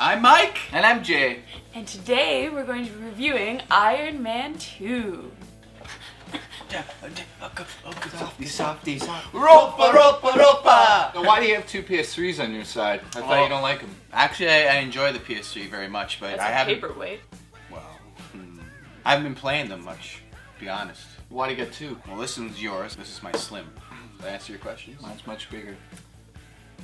I'm Mike. And I'm Jay. And today we're going to be reviewing Iron Man 2. Softies. Ropa. So why do you have two PS3s on your side? I thought you don't like them. Actually, I enjoy the PS3 very much, but That's I a haven't. paperweight. Well, I haven't been playing them much, to be honest. Why do you get two? Well, this one's yours. This is my Slim. Did I answer your questions? Mine's much bigger.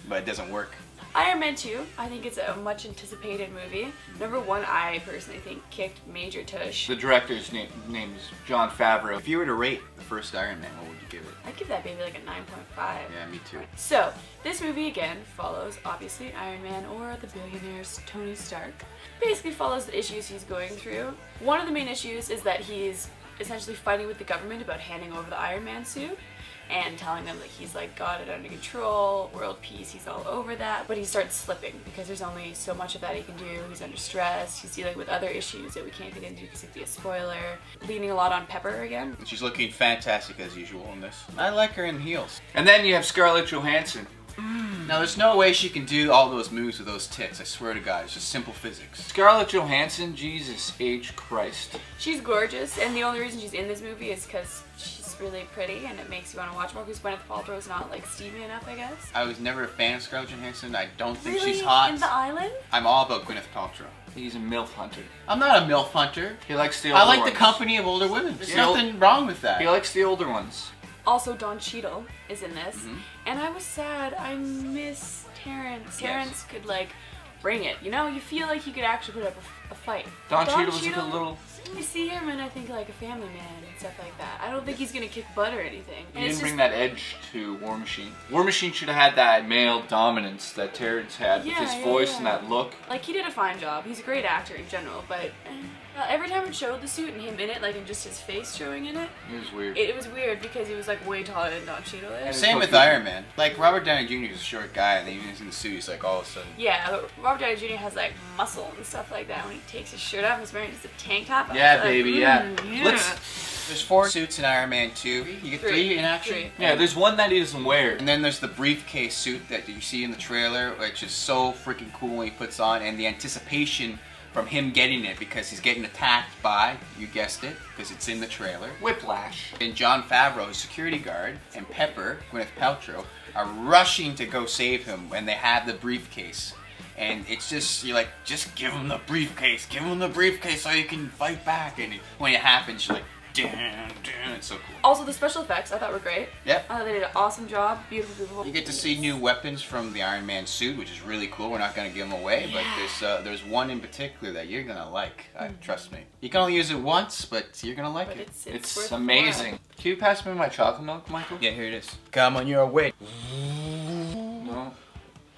But it doesn't work. Iron Man 2, I think it's a much anticipated movie. Number one, I personally think kicked major tush. The director's name is Jon Favreau. If you were to rate the first Iron Man, what would you give it? I'd give that baby like a 9.5. Yeah, me too. So, this movie again follows, obviously, Iron Man or the billionaire's Tony Stark. Basically follows the issues he's going through. One of the main issues is that he's essentially fighting with the government about handing over the Iron Man suit and telling them that he's like got it under control, world peace, he's all over that. But he starts slipping because there's only so much of that he can do. He's under stress, he's dealing with other issues that we can't get into because it'd be a spoiler. Leaning a lot on Pepper again. And she's looking fantastic as usual in this. I like her in heels. And then you have Scarlett Johansson. Now, there's no way she can do all those moves with those tits. I swear to God, it's just simple physics. Scarlett Johansson, Jesus H. Christ. She's gorgeous, and the only reason she's in this movie is because she's really pretty and it makes you want to watch more because Gwyneth Paltrow's not like steamy enough, I guess. I was never a fan of Scarlett Johansson. I don't think Really? she's hot. In The Island? I'm all about Gwyneth Paltrow. He's a MILF hunter. I'm not a MILF hunter. He likes the older I like ones. the company of older women. There's The nothing wrong with that. He likes the older ones. Also, Don Cheadle is in this, and I was sad. I miss Terrence. Terrence could like bring it. You know, you feel like he could actually put up a fight. Don Cheadle was like a little... I see him and I think like a family man and stuff like that. I don't think he's gonna kick butt or anything. He didn't bring that edge to War Machine. War Machine should have had that male dominance that Terrence had with his voice and that look. Like, he did a fine job. He's a great actor in general, but every time it showed the suit and him in it, like, and just his face showing in it, It was weird. it was weird because he was like way taller than Don Cheadle is. Same with Iron Man. Like, Robert Downey Jr. is a short guy, and then he's in the suit, he's like all of a sudden. Yeah, but Robert Downey Jr. has like muscle and stuff like that. When he takes his shirt off, he's wearing just a tank top. Yeah, Like, baby, yeah. There's 4 suits in Iron Man 2. You get 3 in action? 3. Yeah, there's one that he doesn't wear. And then there's the briefcase suit that you see in the trailer, which is so freaking cool when he puts on, and the anticipation from him getting it because he's getting attacked by, you guessed it, because it's in the trailer. Whiplash. And Jon Favreau, his security guard, and Pepper, Gwyneth Paltrow, are rushing to go save him when they have the briefcase. And it's just, you're like, just give him the briefcase so you can fight back. And when it happens, you're like, damn, it's so cool. Also, the special effects I thought were great. Yep. I thought they did an awesome job. Beautiful, beautiful. You get to see new weapons from the Iron Man suit, which is really cool. We're not going to give them away, but there's one in particular that you're going to like. Trust me. You can only use it once, but you're going to like it. It's It's worth amazing. Can you pass me my chocolate milk, Michael? Yeah, here it is. Come on your way. No.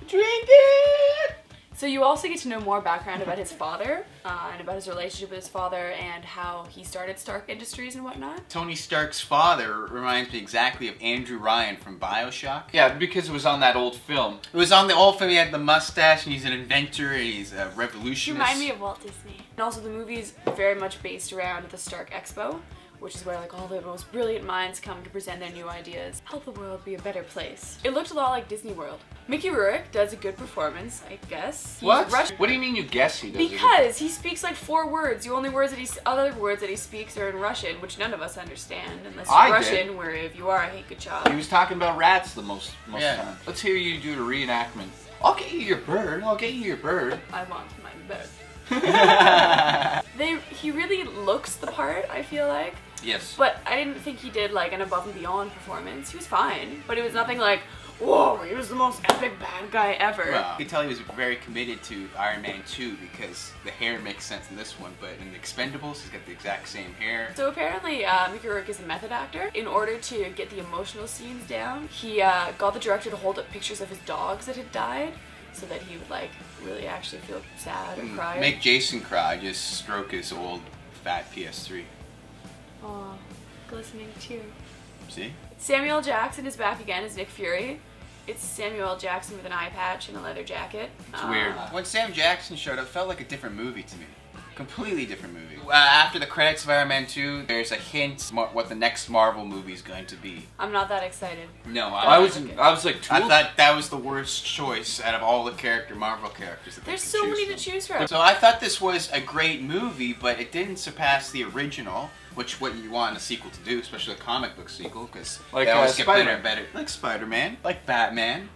Drink it! So you also get to know more background about his father, and about his relationship with his father, and how he started Stark Industries and whatnot. Tony Stark's father reminds me exactly of Andrew Ryan from BioShock. Yeah, because it was on that old film. It was on the old film. He had the mustache, and he's an inventor, and he's a You revolutionist. remind me of Walt Disney. And also the movie's very much based around the Stark Expo, which is where like all the most brilliant minds come to present their new ideas. Help the world be a better place. It looked a lot like Disney World. Mickey Rourke does a good performance, I guess. He's What? Russian. What do you mean you guess he does it? Because he speaks like 4 words. The only other words that he speaks are in Russian, which none of us understand unless you're I Russian, did. where if you are, I hate good He job. was talking about rats the most Yeah. time. Let's hear you do a reenactment. I'll get you your bird. I'll get you your bird. I want my bed. He really looks the part, I feel like. Yes. But I didn't think he did like an above and beyond performance. He was fine, but it was nothing like, whoa, he was the most epic bad guy ever. Well, you can tell he was very committed to Iron Man 2 because the hair makes sense in this one, but in the Expendables, he's got the exact same hair. So apparently, Mickey Rourke is a method actor. In order to get the emotional scenes down, he got the director to hold up pictures of his dogs that had died, so that he would like really actually feel sad or cry. Make Jason cry, just stroke his old fat PS3. Aw, glistening tear. See? Samuel L. Jackson is back again as Nick Fury. It's Samuel L. Jackson with an eye patch and a leather jacket. It's weird. When Sam Jackson showed up, it felt like a different movie to me. Completely different movie. After the credits of Iron Man 2, there's a hint what the next Marvel movie is going to be. I'm not that excited. No, I was like, I thought that was the worst choice out of all the Marvel characters. That There's so many to choose from. So I thought this was a great movie, but it didn't surpass the original, which what you want a sequel to do, especially a comic book sequel, because like they always get better Spider-Man. and better. Like Spider-Man, like Batman.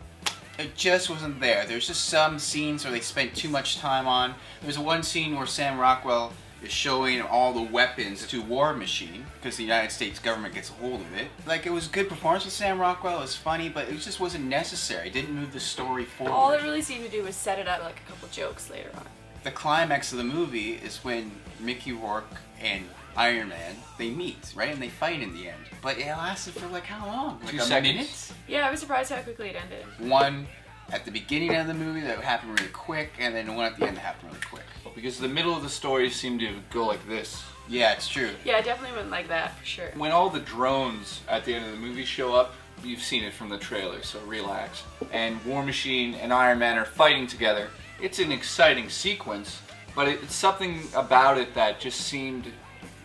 It just wasn't there. There's just some scenes where they spent too much time on. There's one scene where Sam Rockwell is showing all the weapons to War Machine because the United States government gets a hold of it. Like, it was a good performance with Sam Rockwell. It was funny, but it just wasn't necessary. It didn't move the story forward. All it really seemed to do was set it up like a couple jokes later on. The climax of the movie is when Mickey Rourke and Iron Man, they meet, right? And they fight in the end. But it lasted for like how long? Like 2 a seconds. minute? Yeah, I was surprised how quickly it ended. One at the beginning of the movie that happened really quick, and then one at the end that happened really quick. Because the middle of the story seemed to go like this. Yeah, it's true. Yeah, it definitely went like that for sure. When all the drones at the end of the movie show up, you've seen it from the trailer, so relax. And War Machine and Iron Man are fighting together. It's an exciting sequence, but it's something about it that just seemed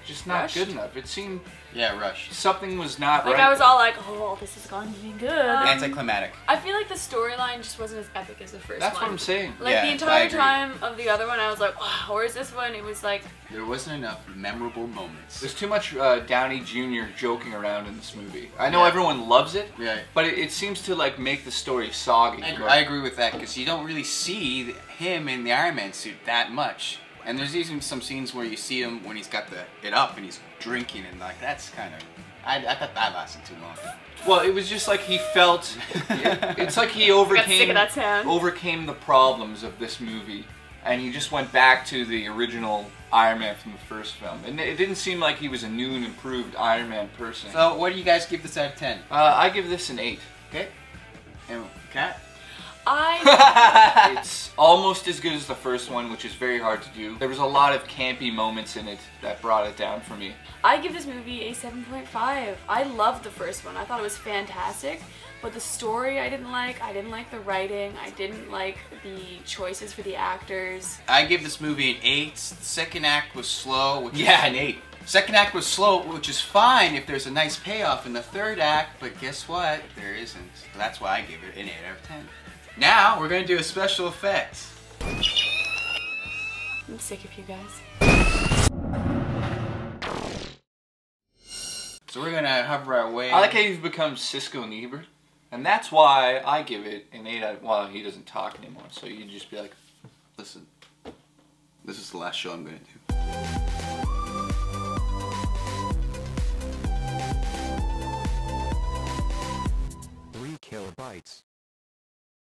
just not Rushed? good enough. It seemed Rushed. something was not Like right. I was all like, oh, this is going to be good. Anticlimactic. I feel like the storyline just wasn't as epic as the first That's one. what I'm saying. Like Yeah, the I entire agree. time of the other one, I was like, wow, where's this one? It was like, There wasn't enough memorable moments. There's too much Downey Jr. joking around in this movie. I know Yeah. everyone loves it, Right. but it seems to like make the story soggy. I agree with that, because you don't really see him in the Iron Man suit that much. And there's even some scenes where you see him when he's got it up and he's drinking, and like that's kind of... I thought that lasted too long. Well, it was just like he felt. It's like he got sick of that sound. overcame the problems of this movie, and he just went back to the original Iron Man from the first film. And it didn't seem like he was a new and improved Iron Man person. So, what do you guys give this out of 10? I give this an 8. Okay. And Kat? I It's almost as good as the first one, which is very hard to do. There was a lot of campy moments in it that brought it down for me. give this movie a 7.5. I loved the first one. I thought it was fantastic, but the story I didn't like. I didn't like the writing. I didn't like the choices for the actors. I give this movie an 8. The second act was slow. Which Yeah, an 8. Second act was slow, which is fine if there's a nice payoff in the third act, but guess what? There isn't. So that's why I give it an 8 out of 10. Now, we're going to do a special effect. I'm sick of you guys. So we're going to hover our way... I like how you've become Cisco and Ebert, and that's why I give it an 8 out of... Well, he doesn't talk anymore, so you'd just be like, Listen, this is the last show I'm going to do. 3 kilobytes.